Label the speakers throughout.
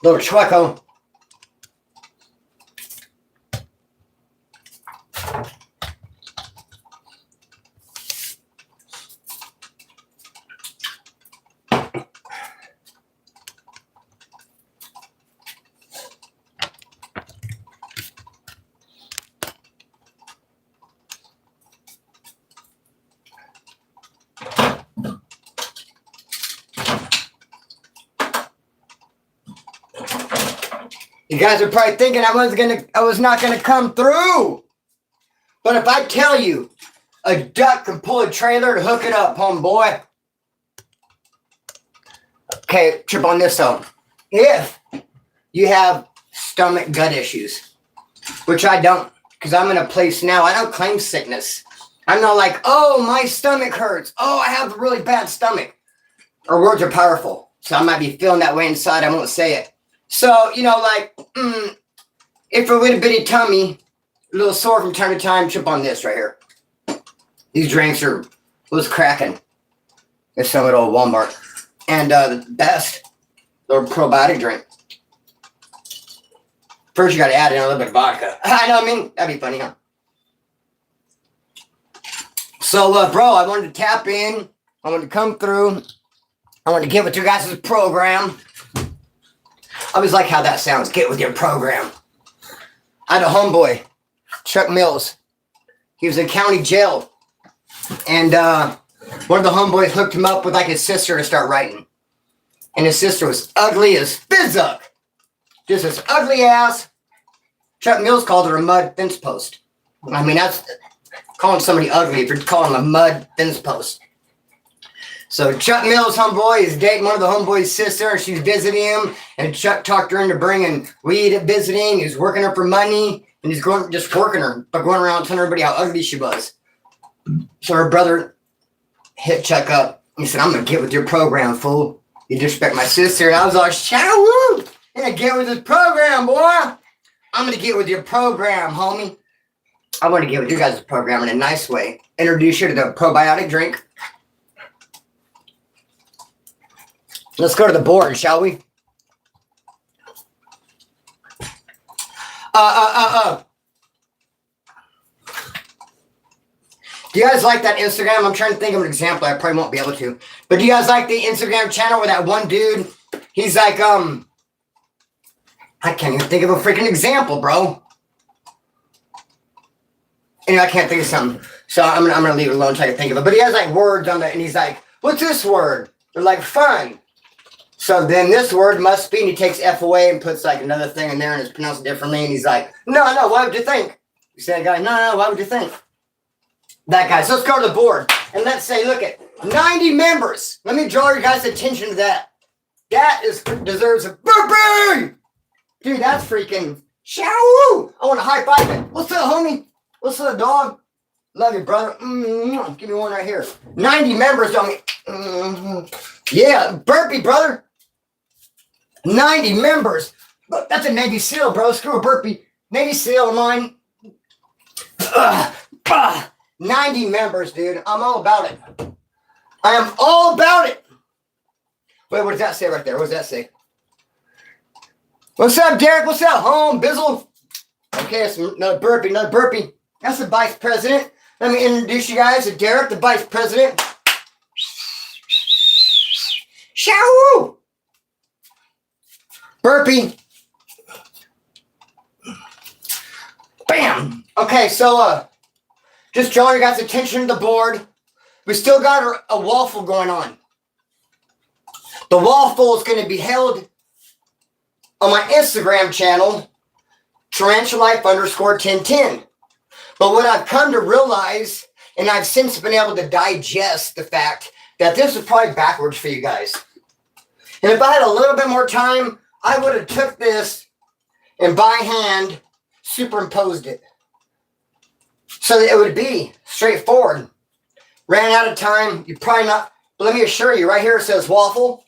Speaker 1: Little Chueco. You guys are probably thinking I was not gonna come through. But if I tell you a duck can pull a trailer to hook it up, homeboy. Okay, trip on this though. If you have stomach gut issues, which I don't, because I'm in a place now, I don't claim sickness. I'm not like, oh, my stomach hurts. Oh, I have a really bad stomach. Our words are powerful. So I might be feeling that way inside. I won't say it. So, like, if a little bitty tummy, a little sore from time to time, trip on this right here. These drinks was cracking. It's some at old Walmart. And the best, little probiotic drink. First, you got to add in a little bit of vodka. I know what I mean? That'd be funny, huh? So, bro, I wanted to tap in. I wanted to come through. I wanted to get with your guys' program. I always like how that sounds. Get with your program. I had a homeboy, Chuck Mills. He was in county jail. And one of the homeboys hooked him up with like his sister to start writing. And his sister was ugly as Fizzuck. Just this ugly ass. Chuck Mills called her a mud fence post. I mean, that's calling somebody ugly if you're calling them a mud fence post. So Chuck Mills' homeboy is dating one of the homeboy's sister, and she's visiting him, and Chuck talked her into bringing weed at visiting. He's working her for money, and he's just working her, but going around telling everybody how ugly she was. So her brother hit Chuck up. He said, I'm going to get with your program, fool. You disrespect my sister. And I was like, shoo! I'm going to get with this program, boy. I'm going to get with your program, homie. I want to get with you guys' program in a nice way. Introduce you to the probiotic drink. Let's go to the board, shall we? Do you guys like that Instagram? I'm trying to think of an example. I probably won't be able to. But do you guys like the Instagram channel where that one dude, he's like, I can't even think of a freaking example, bro. I can't think of something. So I'm gonna leave it alone until I can think of it. But he has like words on it, and he's like, what's this word? They're like, fun. So then this word must be, and he takes F away and puts like another thing in there and it's pronounced differently. And he's like, no, why would you think? You say, guy, no, why would you think? That guy. So let's go to the board. And let's say, look at 90 members. Let me draw your guys' attention to that. That deserves a burpee. Dude, that's freaking shoo. I want to high five it. What's up, homie? What's up, dog? Love you, brother. Give me one right here. 90 members, don't me. Yeah, burpee, brother. 90 members. Look, that's a Navy SEAL, bro. Screw a burpee. Navy SEAL of mine. 90 members, dude. I'm all about it. I am all about it. Wait, what does that say right there? What does that say? What's up, Derek? What's up, home, Bizzle? Okay, it's another burpee. That's the vice president. Let me introduce you guys to Derek, the vice president. Shoo! Burpee. Bam! Okay, so just draw your guys' attention to the board. We still got a waffle going on. The waffle is going to be held on my Instagram channel, tarantulalife_1010. But what I've come to realize, and I've since been able to digest the fact that this is probably backwards for you guys. And if I had a little bit more time, I would have took this and by hand superimposed it. So that it would be straightforward. Ran out of time. You probably not. But let me assure you, right here it says waffle.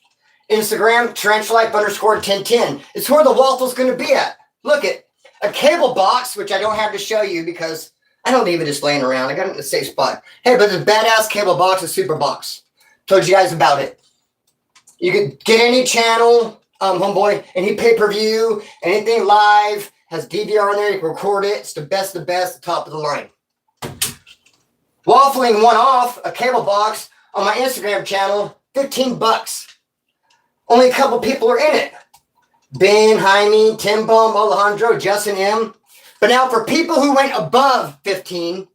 Speaker 1: Instagram, tarantulalife_1010. It's where the waffle's going to be at. Look at a cable box, which I don't have to show you because I don't leave it just laying around. I got it in a safe spot. Hey, but this badass cable box is super box. Told you guys about it. You could get any channel, homeboy. Any pay-per-view, anything live, has DVR in there, you can record it. It's the best, the top of the line. Waffling one off, a cable box on my Instagram channel, $15. Only a couple people are in it. Ben, Jaime, Tim Bum, Alejandro, Justin M. But now for people who went above 15,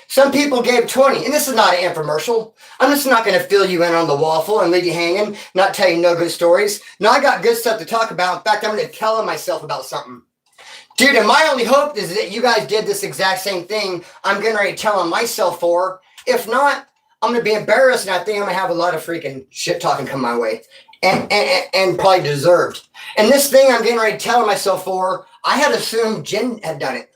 Speaker 1: some people gave 20. And this is not an infomercial. I'm just not going to fill you in on the waffle and leave you hanging, not tell you no good stories. No, I got good stuff to talk about. In fact, I'm going to tell myself about something. Dude, and my only hope is that you guys did this exact same thing I'm getting ready to tell on myself for. If not, I'm going to be embarrassed, and I think I'm going to have a lot of freaking shit talking come my way. And probably deserved. And this thing I'm getting ready to tell myself for, I had assumed Jen had done it.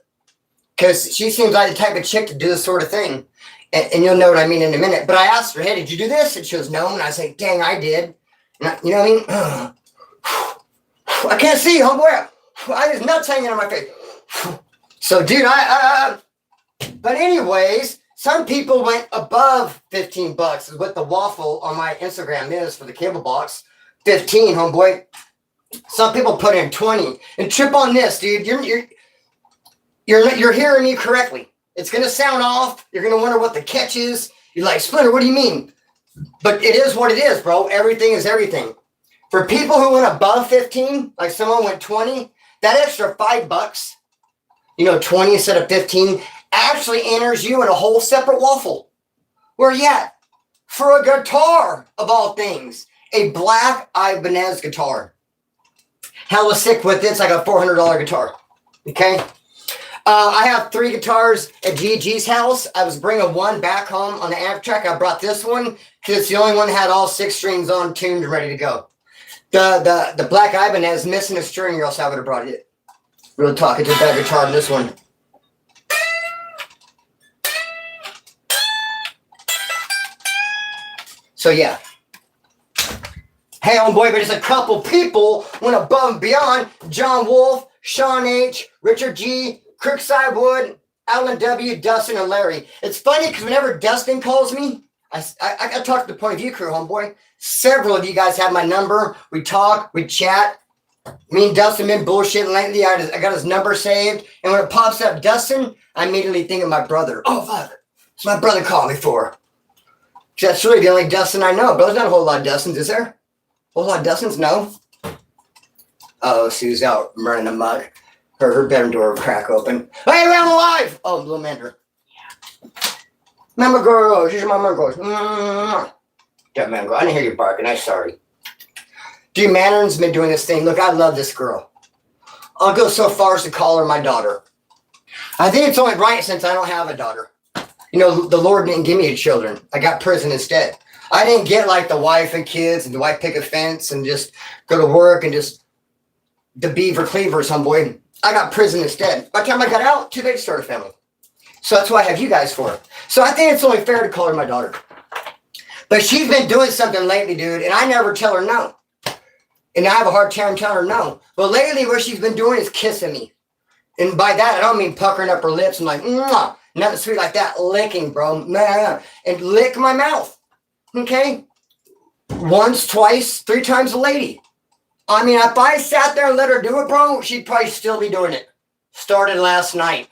Speaker 1: Because she seems like the type of chick to do this sort of thing. And you'll know what I mean in a minute. But I asked her, hey, did you do this? And she goes, no. And I say, dang, I did. And you know what I mean? I can't see, homeboy. There's nuts hanging on my face. So, dude, but anyways, some people went above $15 is what the waffle on my Instagram is for the cable box. 15, homeboy. Some people put in 20. And trip on this, dude. You're hearing me correctly. It's going to sound off. You're going to wonder what the catch is. You're like, Splinter, what do you mean? But it is what it is, bro. Everything is everything. For people who went above 15, like someone went 20, that extra $5, 20 instead of 15, actually enters you in a whole separate waffle. Where you at? For a guitar, of all things. A black Ibanez guitar. Hella sick with it. It's like a $400 guitar. Okay? I have 3 guitars at GG's house. I was bringing one back home on the amp track. I brought this one because it's the only one that had all 6 strings on, tuned, and ready to go. The black Ibanez missing a string, or else I would have brought it. Real talk, it's a better guitar than this one. So yeah. Hey, homeboy, but just a couple people went above and beyond. John Wolf, Sean H, Richard G, Crookside Wood, Alan W, Dustin, and Larry. It's funny because whenever Dustin calls me, I got to talk to the Point of View crew, homeboy. Several of you guys have my number. We talk, we chat. Me and Dustin been bullshitting lately. I got his number saved. And when it pops up Dustin, I immediately think of my brother. Oh, fuck. It's my brother called me for. That's really the only Dustin I know. But there's not a whole lot of Dustins, is there? A whole lot of Dustins? No. Oh, Sue's out running amok. Her bedroom door will crack open. Hey, I'm alive! Oh, little Mander. Yeah. Mama girls. Here's my mama girls. That man girl. I didn't hear you barking. I'm sorry. Dude, Mandarin's been doing this thing. Look, I love this girl. I'll go so far as to call her my daughter. I think it's only right since I don't have a daughter. The Lord didn't give me children. I got prison instead. I didn't get like the wife and kids and the wife pick a fence and just go to work and just the beaver cleaver, homeboy. I got prison instead. By the time I got out, too big to start a family. So that's why I have you guys for. So I think it's only fair to call her my daughter. But she's been doing something lately, dude, and I never tell her no. And I have a hard time telling her no. But lately what she's been doing is kissing me. And by that, I don't mean puckering up her lips and like, mwah, nothing sweet like that. Licking, bro. And lick my mouth. Okay? Once, twice, 3 times a lady. I mean, if I sat there and let her do it, bro, she'd probably still be doing it. Started last night.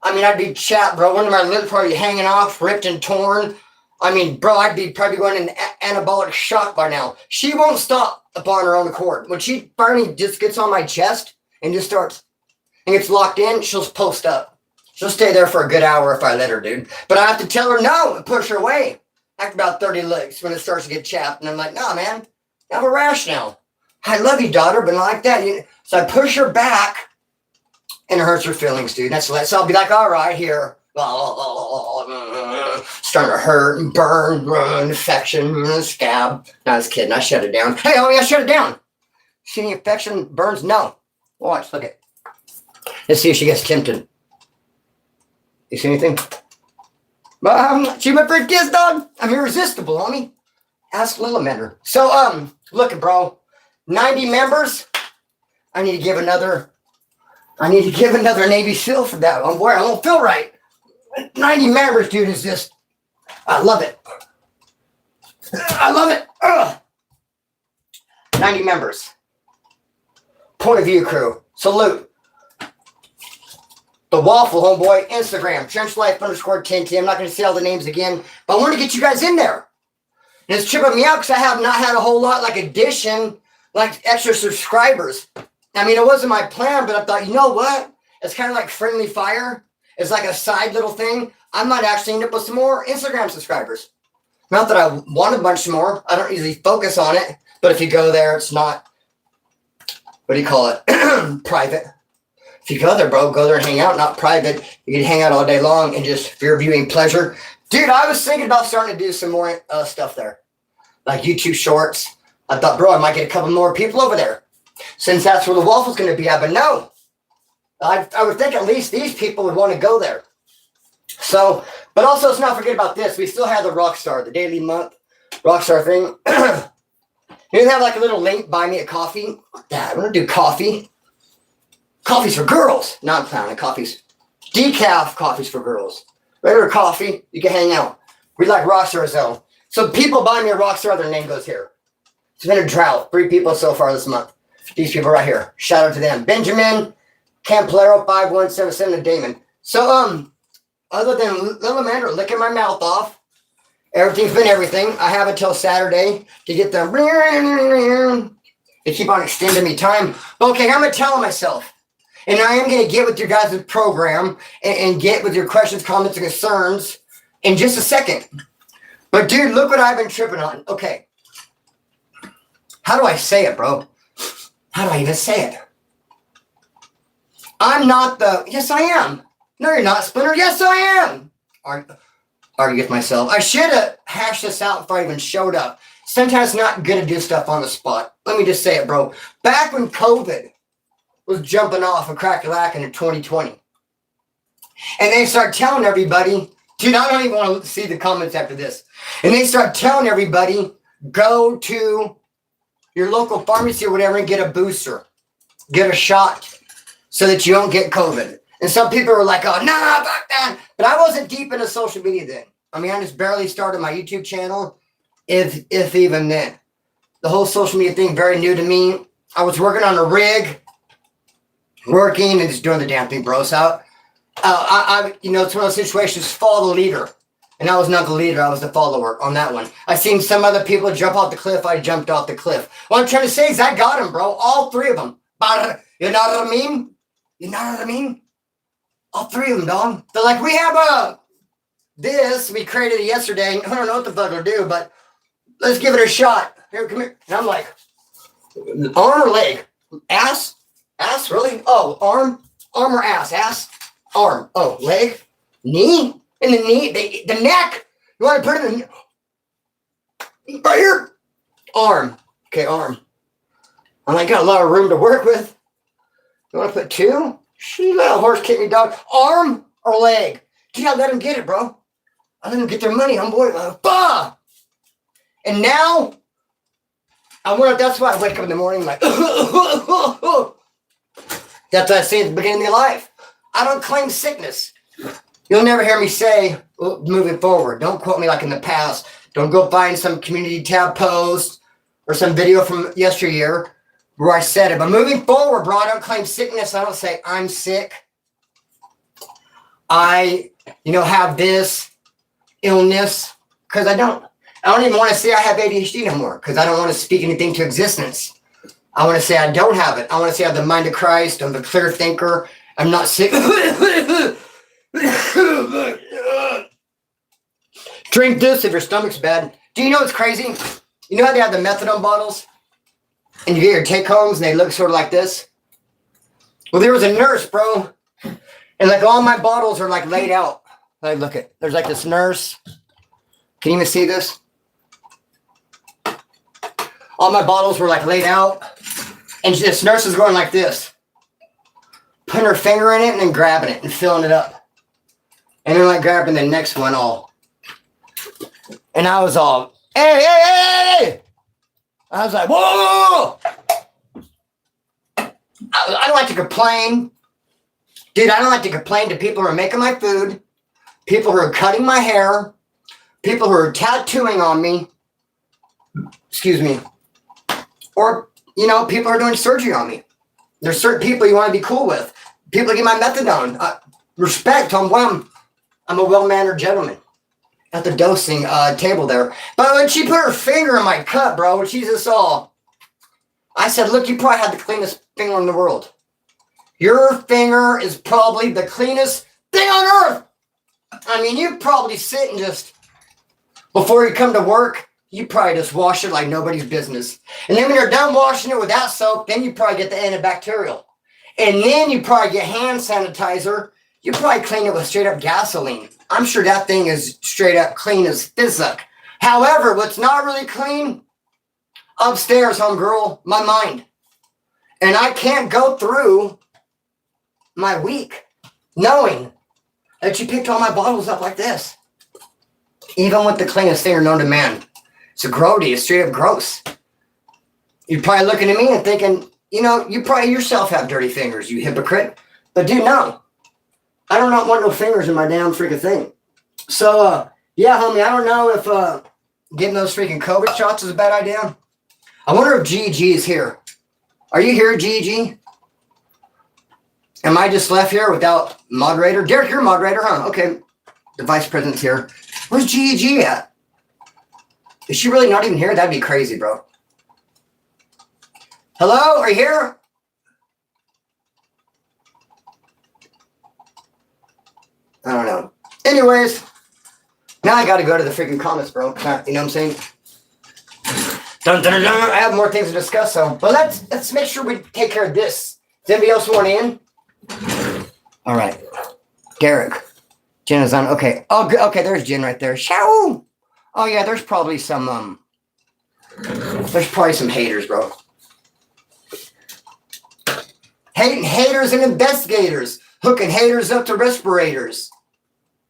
Speaker 1: I mean, I'd be chapped, bro. One of my lips probably hanging off, ripped and torn. I mean, bro, I'd be probably going in anabolic shock by now. She won't stop upon her own accord. When she finally just gets on my chest and just starts and gets locked in, she'll post up. She'll stay there for a good hour if I let her, dude. But I have to tell her no and push her away. After about 30 licks when it starts to get chapped. And I'm like, nah, man, I have a rash now. I love you, daughter, but not like that. So I push her back and it hurts her feelings, dude. So I'll be like, all right, here. Starting to hurt and burn, infection, scab. No, I was kidding. I shut it down. Hey, homie, I shut it down. See any infection, burns? No. Watch, look at. Let's see if she gets tempted. You see anything? She went for a kiss, dog. I'm irresistible, homie. Ask Lillamender. So, look, bro. 90 members. I need to give another Navy SEAL for that one. Boy, I won't feel right. 90 members, dude, is just, I love it. I love it. Ugh. 90 members. Point of View crew. Salute. The Waffle Homeboy, Instagram, TrenchLife_10T. I'm not going to say all the names again, but I want to get you guys in there. And it's tripping me out because I have not had a whole lot like addition, like extra subscribers. I mean, it wasn't my plan, but I thought, you know what? It's kind of like friendly fire. It's like a side little thing. I might actually end up with some more Instagram subscribers. Not that I want a bunch more. I don't usually focus on it. But if you go there, it's not, what do you call it? Private. If you go there, bro, go there and hang out, not private. You can hang out all day long and just for your viewing pleasure. Dude, I was thinking about starting to do some more stuff there. Like YouTube shorts. I thought, bro, I might get a couple more people over there. Since that's where the waffle's going to be at. But no. I would think at least these people would want to go there. So, but also let's not forget about this. We still have the Rockstar, the daily month Rockstar thing. You have like a little link, buy me a coffee. Fuck that. I'm going to do coffee. Coffee's for girls. No, I'm clowning. Coffee's decaf coffee's for girls. Regular coffee, you can hang out. We like Rockstar though. So people buy me a Rockstar, their name goes here. It's been a drought. 3 people so far this month. These people right here. Shout out to them. Benjamin, Camplero 5177, and Damon. So other than little Amanda licking my mouth off, everything's been everything. I have until Saturday to get the. They keep on extending me time. Okay, I'm gonna tell myself. And I am going to get with your guys' program and get with your questions, comments, and concerns in just a second. But, dude, look what I've been tripping on. Okay. How do I say it, bro? How do I even say it? I'm not the... Yes, I am. No, you're not, Splinter. Yes, I am. Argue with myself. I should have hashed this out before I even showed up. Sometimes it's not good to do stuff on the spot. Let me just say it, bro. Back when COVID was jumping off and crack-a-lacking in 2020. And they start telling everybody, dude, I don't even want to see the comments after this. And they start telling everybody, go to your local pharmacy or whatever and get a booster. Get a shot so that you don't get COVID. And some people were like, oh, nah, fuck that. But I wasn't deep into social media then. I mean, I just barely started my YouTube channel, if even then. The whole social media thing, very new to me. I was working on a rig. Working and just doing the damn thing, bros out. You know, it's one of those situations, follow the leader. And I was not the leader, I was the follower on that one. I seen some other people jump off the cliff, I jumped off the cliff. What I'm trying to say is I got them, bro. All 3 of them. You know what I mean? You know what I mean? All 3 of them, dog. They're like, we have this, we created it yesterday. I don't know what the fuck it'll do, but let's give it a shot. Here, come here. And I'm like, arm or leg? Ass? Ass, really? Oh, arm or ass? Ass, arm. Oh, leg, knee, and the knee, the neck. You want to put it in right here? Arm. Okay, arm. I got a lot of room to work with. You want to put 2? She let a horse kick me, dog. Arm or leg? Dude, I let him get it, bro. I let them get their money, homeboy. Bah! And now, that's why I wake up in the morning like, that's what I say at the beginning of my life. I don't claim sickness. You'll never hear me say, moving forward, don't quote me like in the past. Don't go find some community tab post or some video from yesteryear where I said it. But moving forward, bro, I don't claim sickness. I don't say I'm sick. I, have this illness, because I don't even want to say I have ADHD no more, because I don't want to speak anything to existence. I want to say I don't have it. I want to say I have the mind of Christ. I'm a clear thinker. I'm not sick. Drink this if your stomach's bad. Do you know what's crazy? You know how they have the methadone bottles? And you get your take-homes and they look sort of like this? Well, there was a nurse, bro. And like all my bottles are like laid out. Like, look at, there's like this nurse. Can you even see this? All my bottles were like laid out. And this nurse is going like this. Putting her finger in it and then grabbing it and filling it up. And then like grabbing the next one all. And I was all, hey. I was like, whoa. I don't like to complain. Dude, I don't like to complain to people who are making my food. People who are cutting my hair. People who are tattooing on me. Excuse me. Or, people who are doing surgery on me. There's certain people you want to be cool with. People that get my methadone. Respect. I'm a well-mannered gentleman at the dosing table there. But when she put her finger in my cup, bro, she's just all. I said, look, you probably had the cleanest finger in the world. Your finger is probably the cleanest thing on earth. I mean, you probably sit and just, before you come to work, you probably just wash it like nobody's business. And then when you're done washing it with that soap, then you probably get the antibacterial. And then you probably get hand sanitizer. You probably clean it with straight up gasoline. I'm sure that thing is straight up clean as physic. However, what's not really clean, upstairs, homegirl, my mind. And I can't go through my week knowing that you picked all my bottles up like this. Even with the cleanest finger known to man. It's a grody. It's straight up gross. You're probably looking at me and thinking, you know, you probably yourself have dirty fingers, you hypocrite. But dude, no. I don't want no fingers in my damn freaking thing. So, yeah, homie, I don't know if getting those freaking COVID shots is a bad idea. I wonder if GG is here. Are you here, GG? Am I just left here without moderator? Derek, you're a moderator, huh? Okay. The vice president's here. Where's GG at? Is she really not even here? That'd be crazy, bro. Hello? Are you here? I don't know. Anyways, now I got to go to the freaking comments, bro. You know what I'm saying? Dun, dun, dun, dun. I have more things to discuss, so. But let's make sure we take care of this. Does anybody else want in? All right. Derek. Jen is on. Okay. Oh, okay. There's Jen right there. Shoo! Oh, yeah. There's probably some, haters, bro. Hating haters and investigators. Hooking haters up to respirators.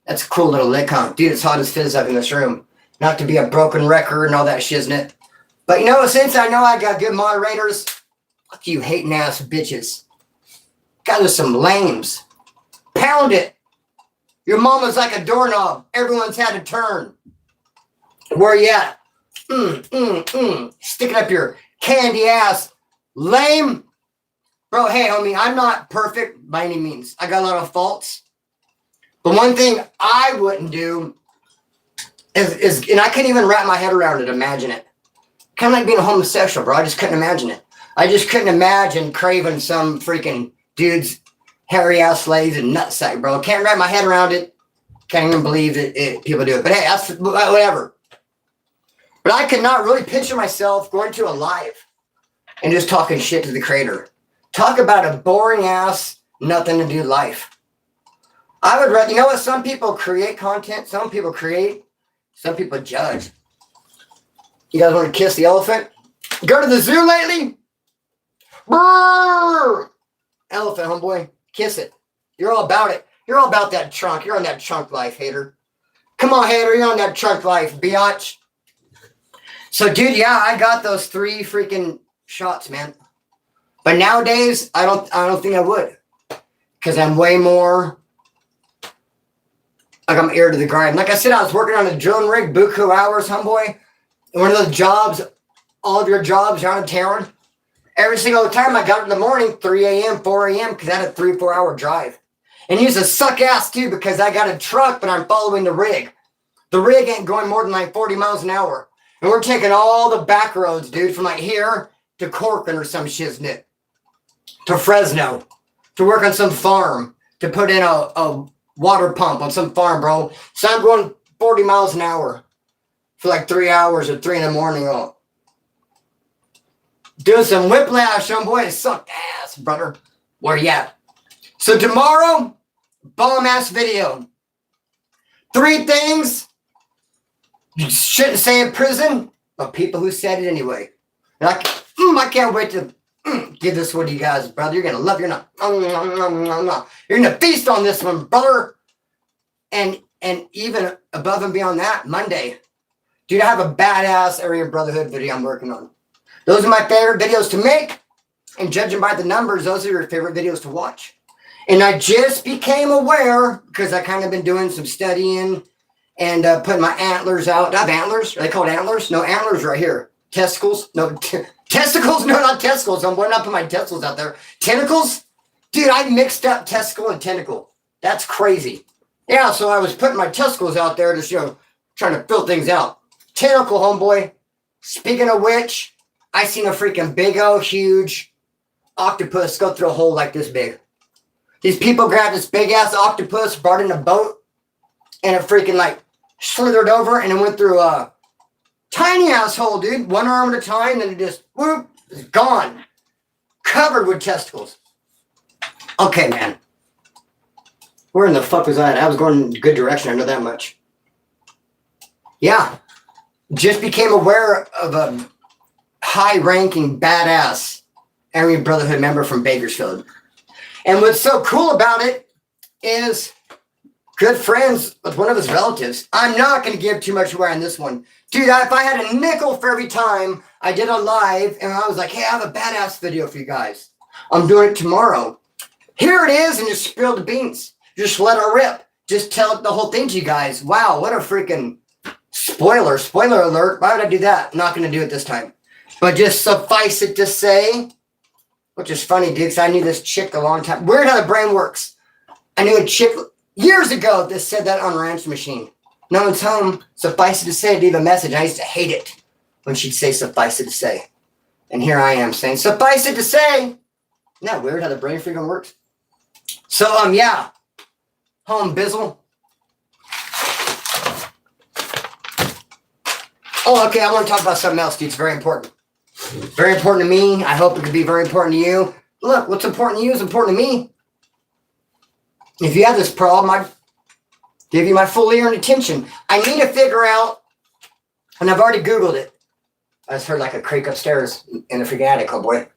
Speaker 1: That's a cool little lick, huh? Dude, it's hot as fizz up in this room. Not to be a broken record and all that shiznit. But you know, since I know I got good moderators, fuck you hating ass bitches. Got us some lames. Pound it. Your mama's like a doorknob. Everyone's had to turn. Where you at? Sticking up your candy ass. Lame. Bro, hey, homie, I'm not perfect by any means. I got a lot of faults. But one thing I wouldn't do is and I couldn't even wrap my head around it, imagine it. Kind of like being a homosexual, bro. I just couldn't imagine it. I just couldn't imagine craving some freaking dude's hairy ass legs and nutsack, bro. Can't wrap my head around it. Can't even believe that people do it. But hey, that's whatever. But I could not really picture myself going to a live and just talking shit to the creator. Talk about a boring ass, nothing to do life. I would rather, you know what? Some people create content. Some people create. Some people judge. You guys want to kiss the elephant? Go to the zoo lately? Brrr! Elephant, homeboy. Kiss it. You're all about it. You're all about that trunk. You're on that trunk life, hater. Come on, hater. You're on that trunk life, biatch. So, dude, yeah, I got those 3 freaking shots, man. But nowadays, I don't think I would. Because I'm way more, like I'm ear to the grind. Like I said, I was working on a drilling rig, buku hours, homeboy. One of those jobs, all of your jobs around town. Every single time I got up in the morning, 3 a.m., 4 a.m., because I had a 3-4 hour drive. And he used to suck ass too, because I got a truck, but I'm following the rig. The rig ain't going more than like 40 miles an hour. And we're taking all the back roads, dude, from like here to Corcoran or some shiznit. To Fresno, to work on some farm, to put in a water pump on some farm, bro. So I'm going 40 miles an hour for like 3 hours at 3 in the morning. Oh. Doing some whiplash, boy. It sucked ass, brother. Where you at? So tomorrow, bomb ass video. 3 things you shouldn't say in prison, but people who said it anyway. And I can't wait to give this one to you guys, brother. You're going to love it. You're going to feast on this one, brother. And even above and beyond that, Monday. Dude, I have a badass Aryan Brotherhood video I'm working on. Those are my favorite videos to make. And judging by the numbers, those are your favorite videos to watch. And I just became aware, because I kind of been doing some studying and putting my antlers out. I have antlers. Are they called antlers? No, antlers right here. Testicles? No, testicles? No, not testicles. I'm not putting my testicles out there. Tentacles? Dude, I mixed up testicle and tentacle. That's crazy. Yeah, so I was putting my testicles out there just, trying to fill things out. Tentacle, homeboy. Speaking of which, I seen a freaking big old huge octopus go through a hole like this big. These people grabbed this big ass octopus, brought it in a boat, and it freaking like slithered over and it went through a tiny asshole, dude. One arm at a time, then it just whoop, it's gone. Covered with testicles. Okay, man. Where in the fuck was I at? I was going in a good direction, I know that much. Yeah. Just became aware of a high-ranking, badass Aryan Brotherhood member from Bakersfield. And what's so cool about it is good friends with one of his relatives. I'm not going to give too much away on this one. Dude, if I had a nickel for every time I did a live and I was like, hey, I have a badass video for you guys. I'm doing it tomorrow. Here it is, and just spill the beans. Just let it rip. Just tell the whole thing to you guys. Wow, what a freaking spoiler. Spoiler alert. Why would I do that? I'm not going to do it this time. But just suffice it to say, which is funny, dude, because I knew this chick a long time. Weird how the brain works. I knew a chick years ago that said that on Ranch Machine. No one's home. Suffice it to say, leave a message. I used to hate it when she'd say suffice it to say. And here I am saying suffice it to say. Isn't that weird how the brain freaking works? So, yeah. Home Bizzle. Oh, okay, I want to talk about something else, dude. It's very important. Very important to me. I hope it could be very important to you. Look, what's important to you is important to me. If you have this problem, I give you my full ear and attention. I need to figure out, and I've already Googled it. I just heard like a creak upstairs in the freaking attic, oh boy.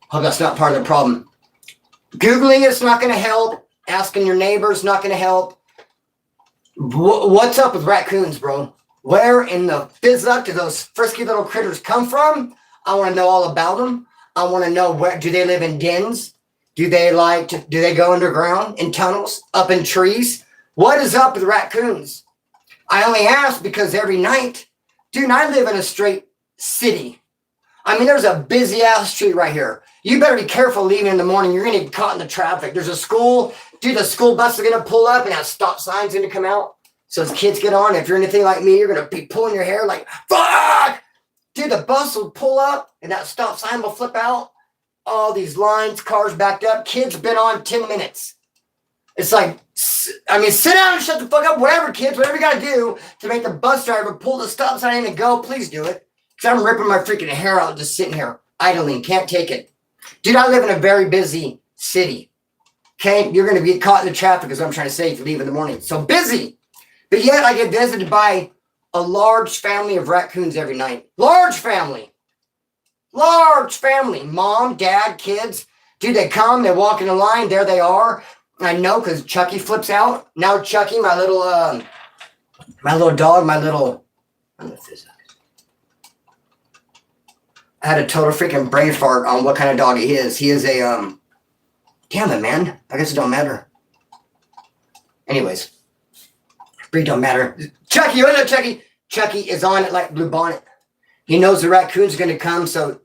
Speaker 1: Hope that's not part of the problem. Googling it's not going to help. Asking your neighbors not going to help. What's up with raccoons, bro? Where in the fizzuck do those frisky little critters come from? I want to know all about them. I want to know where do they live in dens? Do they go underground in tunnels, up in trees? What is up with raccoons? I only ask because every night, dude, I live in a straight city. I mean, there's a busy ass street right here. You better be careful leaving in the morning. You're going to get caught in the traffic. There's a school. Dude, the school bus is going to pull up and that stop sign's going to come out. So as kids get on, if you're anything like me, you're going to be pulling your hair like, fuck! Dude, the bus will pull up and that stop sign will flip out. All these lines, cars backed up. Kids been on 10 minutes. It's like, I mean, sit down and shut the fuck up. Whatever, kids, whatever you got to do to make the bus driver pull the stop sign in and go, please do it. Because I'm ripping my freaking hair out just sitting here idling. Can't take it. Dude, I live in a very busy city. Okay? You're going to get caught in the traffic, is what I'm trying to say, if you leave in the morning. So busy. But yet I get visited by a large family of raccoons every night. Large family. Large family. Mom, dad, kids. Dude, they come, they walk in the line, there they are. I know because Chucky flips out. Now Chucky, my little dog, I don't know if this is. I had a total freaking brain fart on what kind of dog he is. He is a, damn it, man. I guess it don't matter. Anyways. Breed don't matter. Chucky, what's up, Chucky? Chucky is on it like Blue Bonnet. He knows the raccoon's going to come, so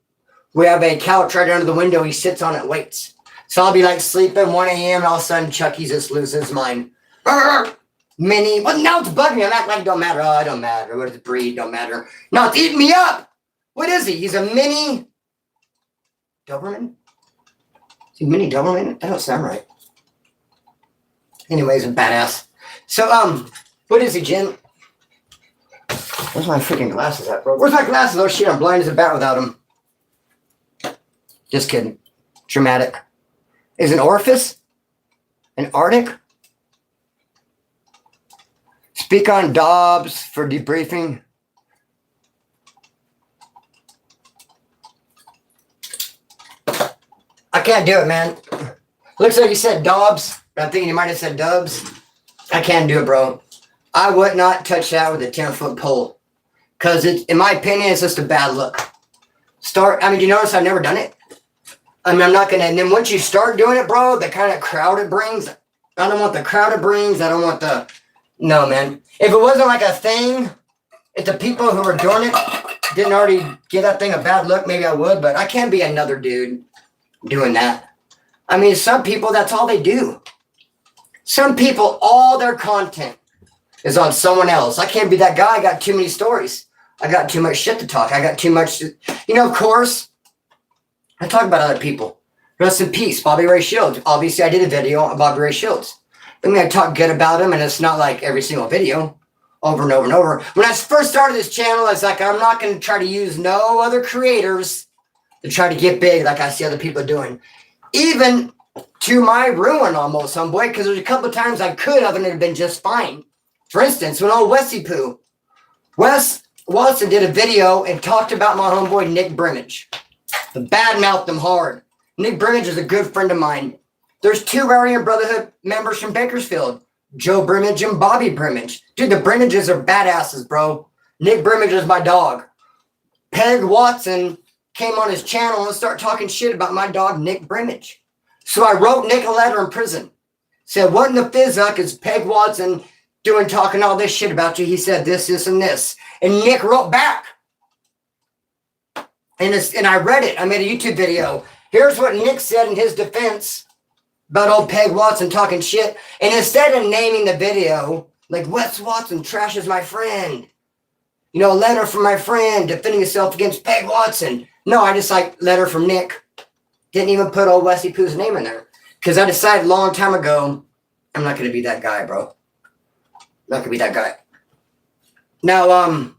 Speaker 1: we have a couch right under the window. He sits on it and waits. So I'll be like sleeping, 1 a.m., and all of a sudden Chucky just loses his mind. Mini. Well, now it's bugging me. I'm acting like it don't matter. Oh, it don't matter. What is the breed? Don't matter. No, it's eating me up. What is he? He's a mini Doberman? Is he mini Doberman? That don't sound right. Anyways, a badass. So, what is he, Jim? Where's my freaking glasses at, bro? Where's my glasses? Oh, shit, I'm blind as a bat without them. Just kidding. Dramatic. Is an orifice? An Arctic? Speak on Dobbs for debriefing. I can't do it, man. Looks like you said Dobbs. I'm thinking you might have said Dubs. I can't do it, bro. I would not touch that with a 10-foot pole. Because, in my opinion, it's just a bad look. Do you notice I've never done it? I mean, I'm not going to. And then once you start doing it, bro, the kind of crowd it brings. I don't want the crowd it brings. I don't want the. No, man. If it wasn't like a thing, if the people who are doing it didn't already give that thing a bad look, maybe I would, but I can't be another dude doing that. I mean, some people, that's all they do. Some people, all their content is on someone else. I can't be that guy. I got too many stories. I got too much shit to talk. I got too much, of course, I talk about other people. Rest in peace, Bobby Ray Shields. Obviously, I did a video on Bobby Ray Shields. I mean, I talk good about him, and it's not like every single video, over and over and over. When I first started this channel, I was like, I'm not going to try to use no other creators to try to get big like I see other people doing. Even to my ruin almost, homeboy, because there's a couple of times I could have, and it'd have been just fine. For instance, when old Westy Poo, Wes Watson did a video and talked about my homeboy Nick Brimage. Badmouthed him hard. Nick Brimage is a good friend of mine. There's 2 Aryan Brotherhood members from Bakersfield, Joe Brimage and Bobby Brimage. Dude, the Brimages are badasses, bro. Nick Brimage is my dog. Peg Watson came on his channel and started talking shit about my dog, Nick Brimage. So I wrote Nick a letter in prison. Said, what in the fizzuck is Peg Watson doing talking all this shit about you? He said this, and this. And Nick wrote back. And I read it. I made a YouTube video. Here's what Nick said in his defense about old Peg Watson talking shit. And instead of naming the video, like Wes Watson trashes my friend. A letter from my friend defending himself against Peg Watson. No, I just like letter from Nick. Didn't even put old Westy Pooh's name in there. Because I decided a long time ago, I'm not going to be that guy, bro. Not going to be that guy. Now, no,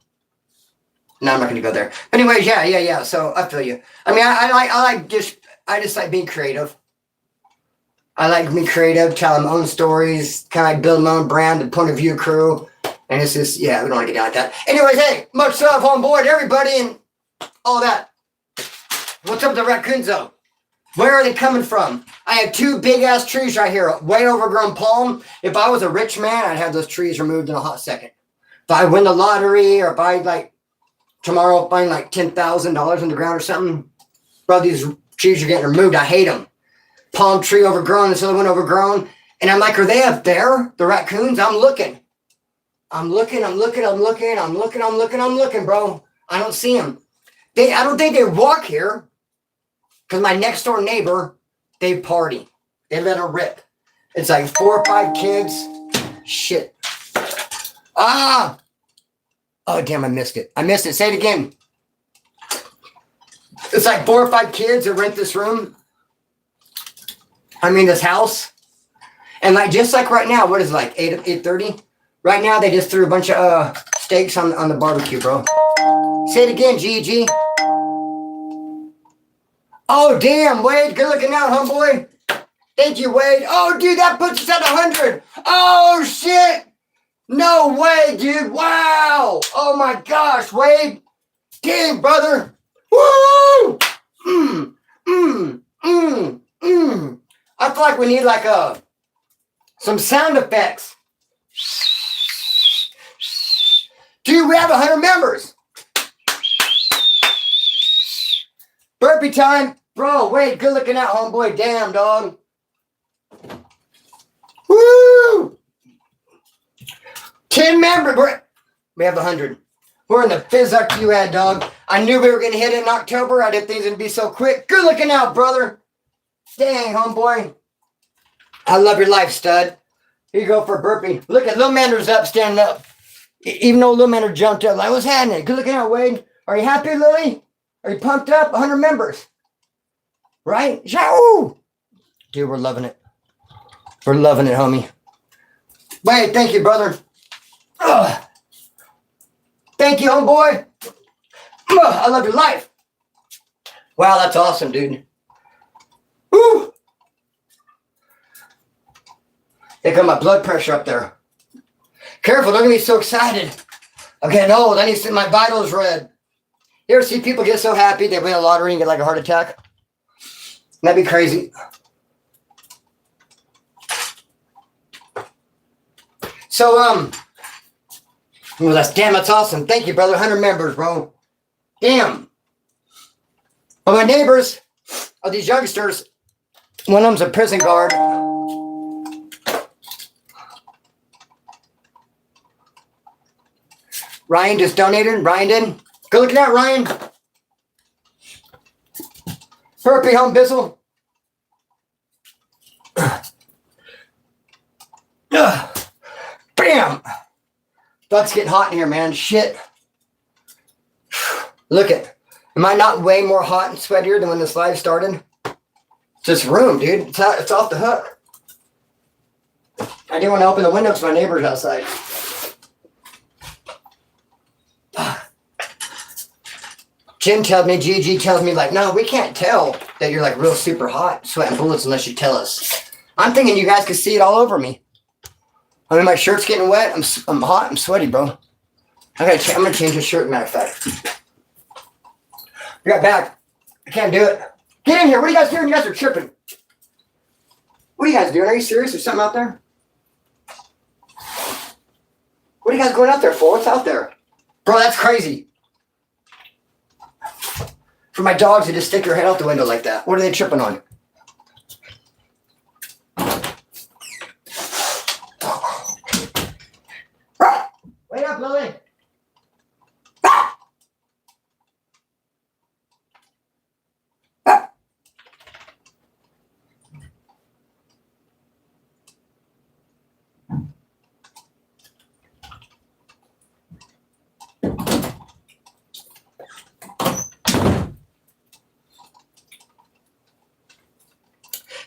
Speaker 1: I'm not going to go there. But anyways, yeah. So I feel you. I mean, I just like being creative. I like being creative, telling my own stories, kind of like building my own brand, the point of view crew. And it's just, we don't want to get down like that. Anyways, hey, much love, homeboy, to everybody and all that. What's up with the raccoons, though? Where are they coming from? I have 2 big-ass trees right here, way overgrown palm. If I was a rich man, I'd have those trees removed in a hot second. If I win the lottery or if I, tomorrow find, $10,000 on the ground or something, bro, these trees are getting removed. I hate them. Palm tree overgrown, this other one overgrown. And I'm like, are they up there, the raccoons? I'm looking, bro. I don't see them. I don't think they walk here. Because my next door neighbor, they party. They let her rip. It's like 4 or 5 kids. Shit. Oh, damn, I missed it. Say it again. It's like 4 or 5 kids that rent this room. This house. And just like right now, what is it, 8:30? Right now, they just threw a bunch of steaks on the barbecue, bro. Say it again, GG. Oh, damn, Wade. Good looking out, homeboy. Thank you, Wade. Oh, dude, that puts us at 100. Oh, shit. No way, dude. Wow. Oh, my gosh, Wade. Damn, brother. Woo! I feel like we need, some sound effects. Dude, we have 100 members. Burpee time. Bro, wait, good looking out, homeboy. Damn, dog. Woo! 10 members. We have 100. We're in the fizzuck you had, dog. I knew we were going to hit it in October. I didn't think it would be so quick. Good looking out, brother. Dang, homeboy. I love your life, stud. Here you go for a burpee. Look at Lil Mander's up, standing up. Even though Lil Mander jumped up. What's happening? Good looking out, Wade. Are you happy, Lily? Are you pumped up? 100 members. Right? Shoo! Dude, we're loving it. We're loving it, homie. Wade, thank you, brother. Ugh. Thank you, homeboy. I love your life. Wow, that's awesome, dude. Woo! They got my blood pressure up there. Careful, don't get me so excited. I'm getting old. I need to see my vitals read. You ever see people get so happy they win a lottery and get a heart attack? That'd be crazy. So, well, that's awesome. Thank you, brother. 100 members, bro. Damn. Well, my neighbors are these youngsters. One of them's a prison guard. Ryan just donated. Ryan did. Go look at that, Ryan. Herpy home bizzle. Bam! Butt's getting hot in here, man. Shit. Look it. Am I not way more hot and sweatier than when this live started? It's this room, dude. It's off the hook. I didn't want to open the window because my neighbor's outside. Jim tells me, GG tells me, like, no, we can't tell that you're like real super hot, sweating bullets unless you tell us. I'm thinking you guys could see it all over me. I mean, my shirt's getting wet. I'm hot. I'm sweaty, bro. I'm gonna change the shirt. Matter of fact, I got back. I can't do it. Get in here. What are you guys doing? You guys are tripping. What are you guys doing? Are you serious? There's something out there? What are you guys going out there for? What's out there? Bro, that's crazy. For my dogs to just stick their head out the window like that. What are they tripping on? Wait up, Lily.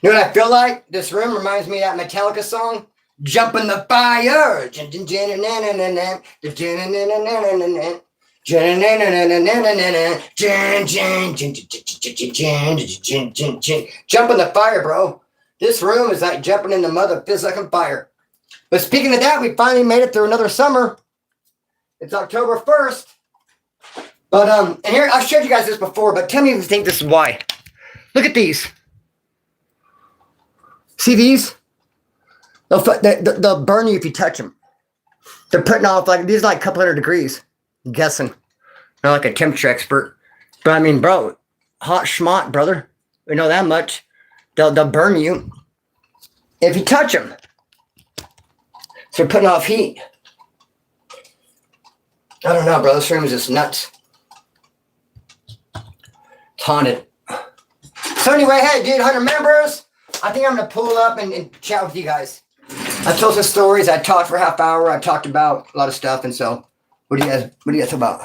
Speaker 1: You know what I feel like? This room reminds me of that Metallica song, Jump in the Fire. Jump in the fire, bro. This room is like jumping in the mother fucking fire. But speaking of that, we finally made it through another summer. It's October 1st. But, and here, I've showed you guys this before, but tell me if you think this is why. Look at these. See these? They'll burn you if you touch them. They're putting off, like, these are like a couple hundred degrees. I'm guessing. I'm not like a temperature expert. But I mean, bro, hot schmott, brother. We know that much. They'll burn you if you touch them. So they're putting off heat. I don't know, bro. This room is just nuts. It's haunted. So anyway, hey, dude, 100 members. I think I'm going to pull up and chat with you guys. I told some stories. I talked for a half hour. I talked about a lot of stuff. And so, what do you guys talk about?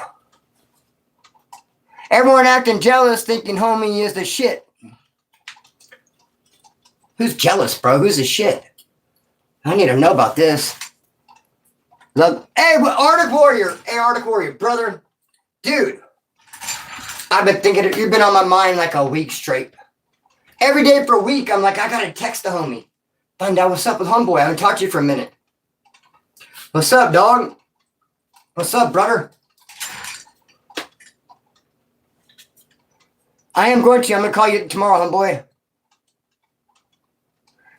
Speaker 1: Everyone acting jealous, thinking homie is the shit. Who's jealous, bro? Who's the shit? I need to know about this. Love. Hey, Arctic Warrior. Hey, Arctic Warrior, brother. Dude, I've been thinking, you've been on my mind like a week straight. Every day for a week, I'm like, I got to text the homie. Find out what's up with homeboy. I haven't talked to you for a minute. What's up, dog? What's up, brother? I'm going to call you tomorrow, homeboy.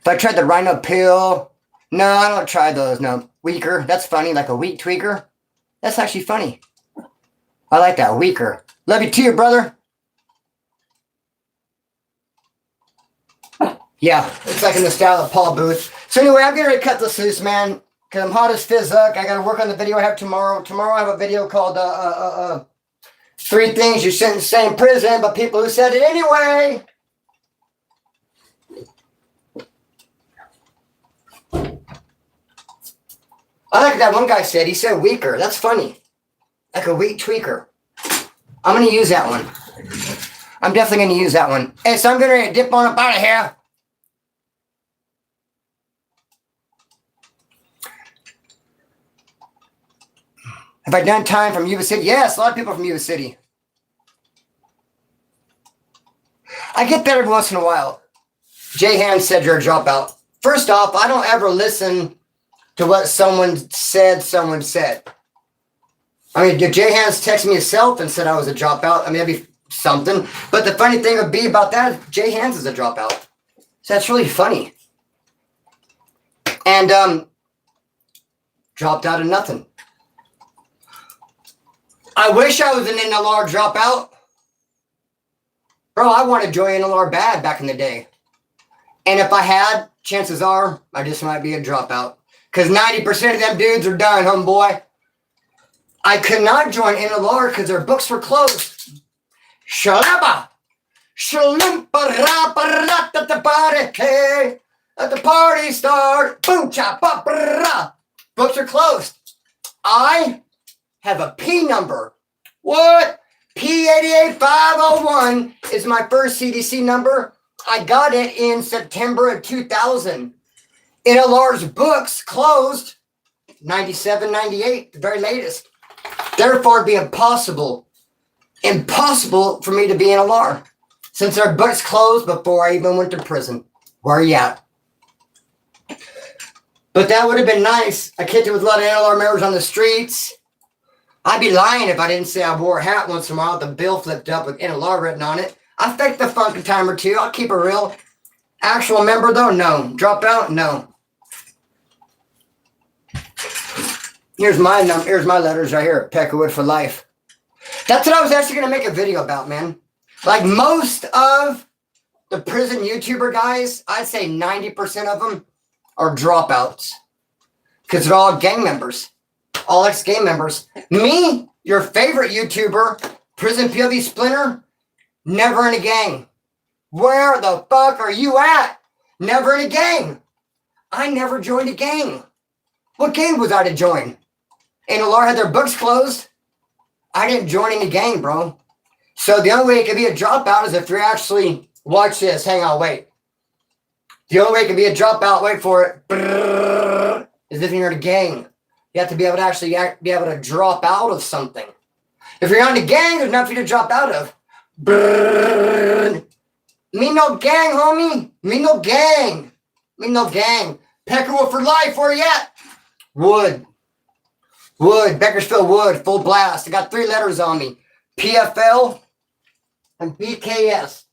Speaker 1: If I tried the Rhino pill, no, I don't try those, no. Weaker, that's funny, like a weak tweaker. That's actually funny. I like that, weaker. Love you too, brother. Yeah, it's like in the style of Paul Booth. So anyway, I'm getting ready to cut this loose, man, because I'm hot as Fizzuck. I got to work on the video I have tomorrow. Tomorrow I have a video called 3 Things You Shouldn't Say in Prison, but people who said it anyway. I like that one guy said. He said weaker. That's funny. Like a weak tweaker. I'm going to use that one. I'm definitely going to use that one. Hey, so I'm going to dip on up out of here. Have I done time from Yuba City? Yes, a lot of people from Yuba City. I get that every once in a while. Jay Hans said you're a dropout. First off, I don't ever listen to what someone said. I mean, if Jay Hans texted me himself and said I was a dropout, I mean, that'd be something. But the funny thing would be about that is Jay Hans is a dropout. So that's really funny. And dropped out of nothing. I wish I was an NLR dropout. Bro, I wanted to join NLR bad back in the day. And if I had, chances are, I just might be a dropout. Because 90% of them dudes are done, homeboy. I could not join NLR because their books were closed. Shalaba. At the party start. Boom, chop, books are closed. I have a P number. What? P88501 is my first CDC number. I got it in September of 2000. NLR's books closed 97, 98, the very latest. Therefore, it'd be impossible for me to be NLR since our books closed before I even went to prison. Where are you at? But that would have been nice. I kicked it with a lot of NLR members on the streets. I'd be lying if I didn't say I wore a hat once in a while with the bill flipped up with NLR written on it. I faked the funk a time or two. I'll keep it real. Actual member, though? No. Dropout? No. Here's my number. Here's my letters right here. Peckerwood for life. That's what I was actually going to make a video about, man. Like most of the prison YouTuber guys, I'd say 90% of them are dropouts. Because they're all gang members. All ex-gang members. Me, your favorite YouTuber, Prison POV Splinter, never in a gang. Where the fuck are you at? Never in a gang. I never joined a gang. What gang was I to join? NLR had their books closed. I didn't join any gang, bro. So the only way it could be a dropout is if you're actually, watch this, hang on, wait. The only way it could be a dropout, wait for it, is if you're in a gang. You have to be able to actually be able to drop out of something. If you're not in a gang, there's nothing to drop out of. Me no gang, homie. Me no gang. Me no gang. Peckerwood for life, where you at? Wood. Bakersfield Wood, full blast. I got 3 letters on me. PFL and BKS.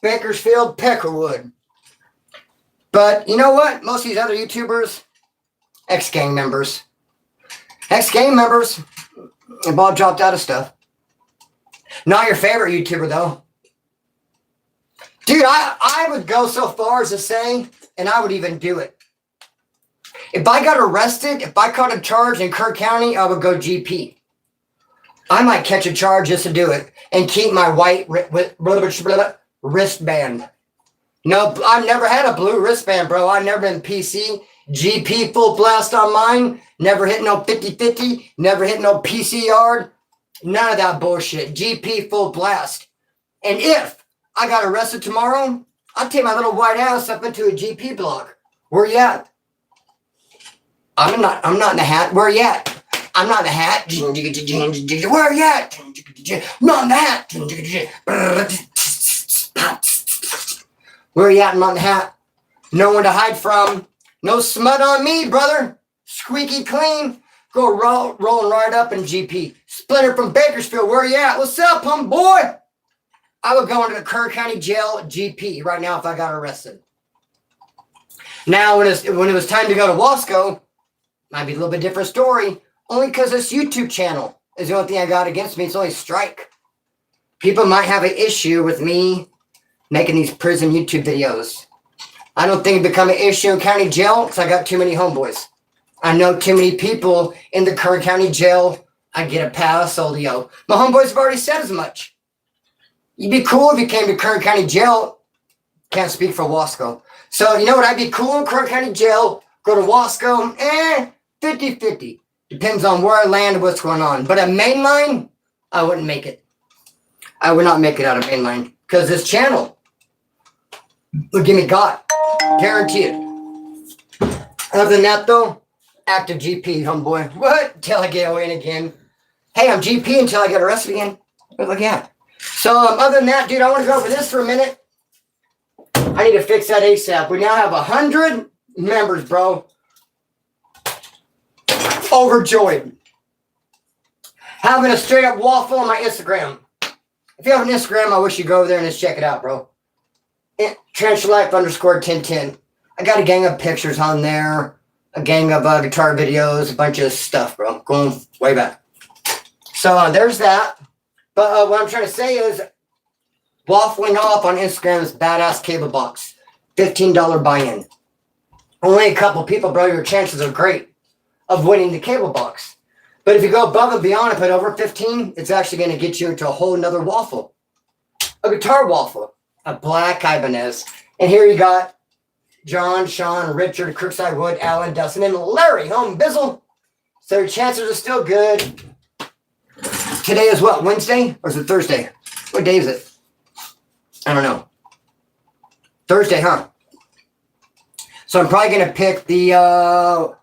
Speaker 1: Bakersfield, Peckerwood. But you know what? Most of these other YouTubers, ex-gang members. Ex-gang members have all dropped out of stuff. Not your favorite YouTuber, though. Dude, I would go so far as to say, and I would even do it. If I got arrested, if I caught a charge in Kerr County, I would go GP. I might catch a charge just to do it and keep my white wristband. No, I've never had a blue wristband, bro. I've never been PC. GP full blast on mine. Never hit no 50-50. Never hit no PC yard. None of that bullshit. GP full blast. And if I got arrested tomorrow, I'll take my little white ass up into a GP block. Where you at? I'm not in the hat. Where you at? I'm not in the hat. Where you at? I'm not in the hat. Where you at? I'm not in the hat. No one to hide from. No smut on me, brother. Squeaky clean. Go rolling right up in GP. Splinter from Bakersfield. Where you at? What's up, homeboy? I would go into the Kerr County Jail GP right now if I got arrested. Now, when it was time to go to Wasco, might be a little bit different story. Only because this YouTube channel is the only thing I got against me. It's only strike. People might have an issue with me making these prison YouTube videos. I don't think it become an issue in county jail because I got too many homeboys. I know too many people in the Kerr County Jail. I get a pass, Olio. My homeboys have already said as much. You'd be cool if you came to Kerr County Jail. Can't speak for Wasco. So, you know what? I'd be cool in Kerr County Jail. Go to Wasco. 50-50. Depends on where I land and what's going on. But at mainline, I wouldn't make it. I would not make it out of mainline. Because this channel would give me God. Guarantee it. Other than that, though, active GP, homeboy. What? Until I get away again. Hey, I'm GP until I get arrested again. Look at. So, other than that, dude, I want to go over this for a minute. I need to fix that ASAP. We now have 100 members, bro. Overjoyed. Having a straight up waffle on my Instagram. If you have an Instagram, I wish you'd go over there and just check it out, bro. Trenchlife_1010. I got a gang of pictures on there. A gang of guitar videos. A bunch of stuff, bro. Going way back. So there's that. But what I'm trying to say is waffling off on Instagram's badass cable box. $15 buy-in. Only a couple people, bro. Your chances are great of winning the cable box. But if you go above and beyond and put over 15, it's actually going to get you into a whole nother waffle. A guitar waffle. A black Ibanez. And here you got John, Sean, Richard, Crookside Wood, Alan, Dustin, and Larry home Bizzle. So your chances are still good. Today is what? Wednesday? Or is it Thursday? What day is it? I don't know. Thursday, huh? So I'm probably going to pick the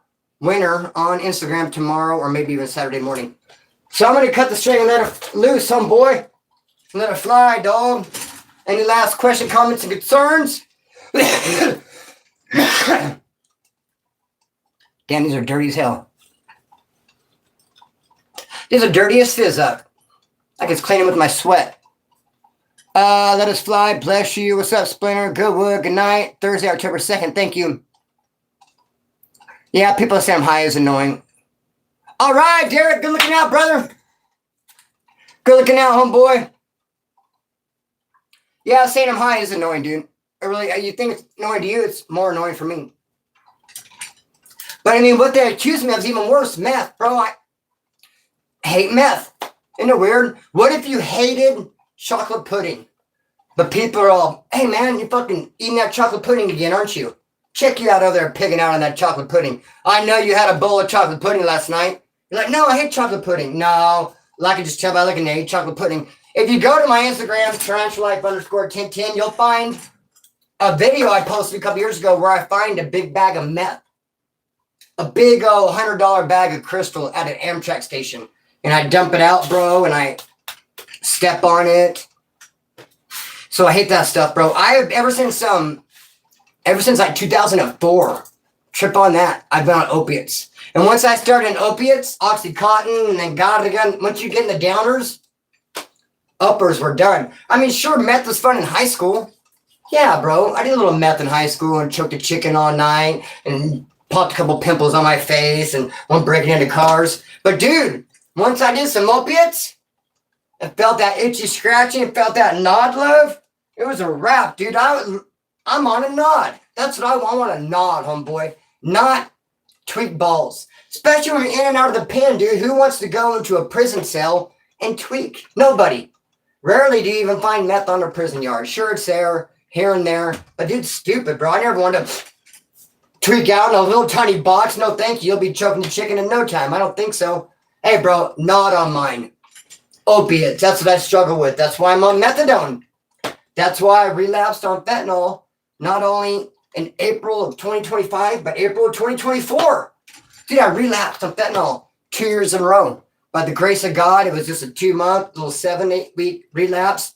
Speaker 1: winner on Instagram tomorrow or maybe even Saturday morning. So I'm going to cut the string and let it loose, homeboy. Let it fly, dog. Any last question, comments, and concerns? Damn, these are dirty as hell. These are dirty as fizz up. I can clean them with my sweat. Let us fly. Bless you. What's up, Splinter? Good work. Good night. Thursday, October 2nd. Thank you. Yeah, people say I'm high is annoying. All right, Derek. Good looking out, brother. Good looking out, homeboy. Yeah, saying I'm high is annoying, dude. Really, you think it's annoying to you, it's more annoying for me. But I mean, what they accuse me of is even worse. Meth, bro. I hate meth. Isn't it weird? What if you hated chocolate pudding? But people are all, hey man, you're fucking eating that chocolate pudding again, aren't you? Check you out over there pigging out on that chocolate pudding. I know you had a bowl of chocolate pudding last night. You're like, no, I hate chocolate pudding. No, I can just tell by looking at you, chocolate pudding. If you go to my Instagram, tarantulalife_1010, you'll find a video I posted a couple years ago where I find a big bag of meth. A big old $100 bag of crystal at an Amtrak station. And I dump it out, bro, and I step on it. So I hate that stuff, bro. Ever since like 2004, trip on that, I've been on opiates. And once I started on opiates, Oxycontin, and then got it again, once you get in the downers, uppers were done. I mean, sure, meth was fun in high school. Yeah, bro. I did a little meth in high school and choked a chicken all night and popped a couple pimples on my face and went breaking into cars. But dude, once I did some opiates and felt that itchy scratching and felt that nod love, it was a wrap, dude. I'm on a nod. That's what I want. I want a nod, homeboy. Not tweak balls. Especially when you're in and out of the pen, dude. Who wants to go into a prison cell and tweak? Nobody. Rarely do you even find meth on a prison yard. Sure, it's there, here and there. But dude, stupid, bro. I never wanted to tweak out in a little tiny box. No, thank you. You'll be choking the chicken in no time. I don't think so. Hey, bro, not on mine. Opiates. That's what I struggle with. That's why I'm on methadone. That's why I relapsed on fentanyl, not only in April of 2025, but April of 2024. Dude, I relapsed on fentanyl 2 years in a row. By the grace of God, it was just a 2-month, little 7-8 week relapse.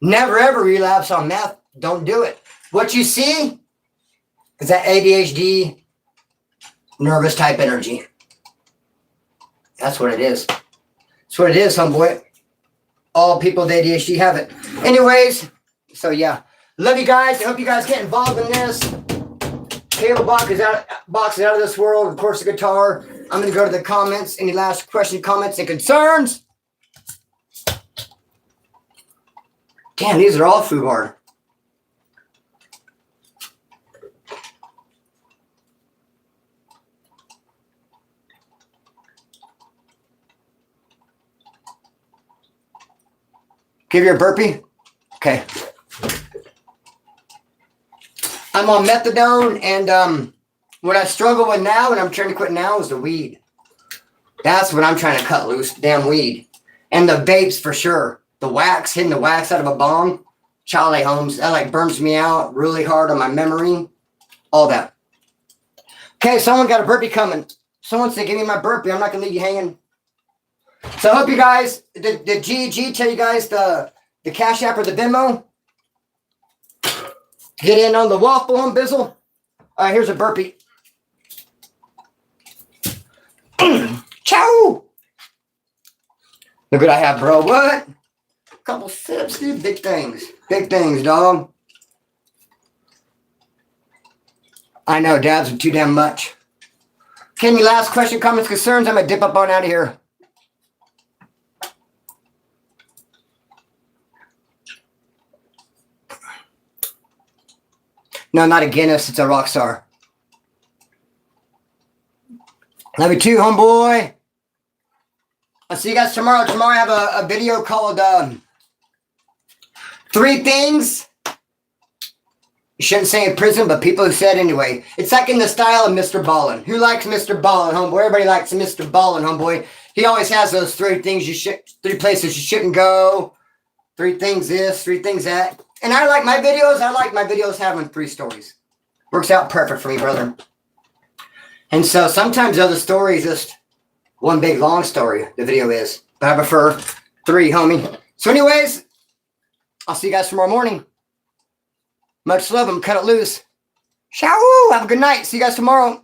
Speaker 1: Never ever relapse on meth. Don't do it. What you see is that ADHD, nervous type energy. That's what it is. That's what it is, homeboy. All people with ADHD have it. Anyways, so yeah. Love you guys. I hope you guys get involved in this. Cable box is out of this world. Of course, the guitar. I'm going to go to the comments. Any last question, comments, and concerns? Damn, these are all FUBAR. Give you a burpee? Okay. I'm on methadone, and what I struggle with now, and I'm trying to quit now, is the weed. That's what I'm trying to cut loose, damn weed. And the vapes for sure. The wax, hitting the wax out of a bong. Charlie Holmes, that like burns me out really hard on my memory. All that. Okay, someone got a burpee coming. Someone said, give me my burpee. I'm not going to leave you hanging. So I hope you guys, did GG tell you guys the Cash App or the Venmo? Get in on the waffle on Bizzle. All right, here's a burpee. Chow! Look what I have, bro. What? Couple sips, dude. Big things. Big things, dog. I know, dabs are too damn much. Okay, any last question, comments, concerns? I'm going to dip up on out of here. No, not a Guinness. It's a Rockstar. Love you too, homeboy. I'll see you guys tomorrow. Tomorrow I have a video called 3 Things You Shouldn't Say in Prison, but people have said anyway. It's like in the style of Mr. Ballin. Who likes Mr. Ballin, homeboy? Everybody likes Mr. Ballin, homeboy. He always has those 3 things 3 places you shouldn't go. 3 things this, 3 things that. And I like my videos having 3 stories. Works out perfect for me, brother. And so sometimes other stories just one big long story, the video is. But I prefer 3, homie. So anyways, I'll see you guys tomorrow morning. Much love. I'm cut it loose. Ciao. Have a good night. See you guys tomorrow.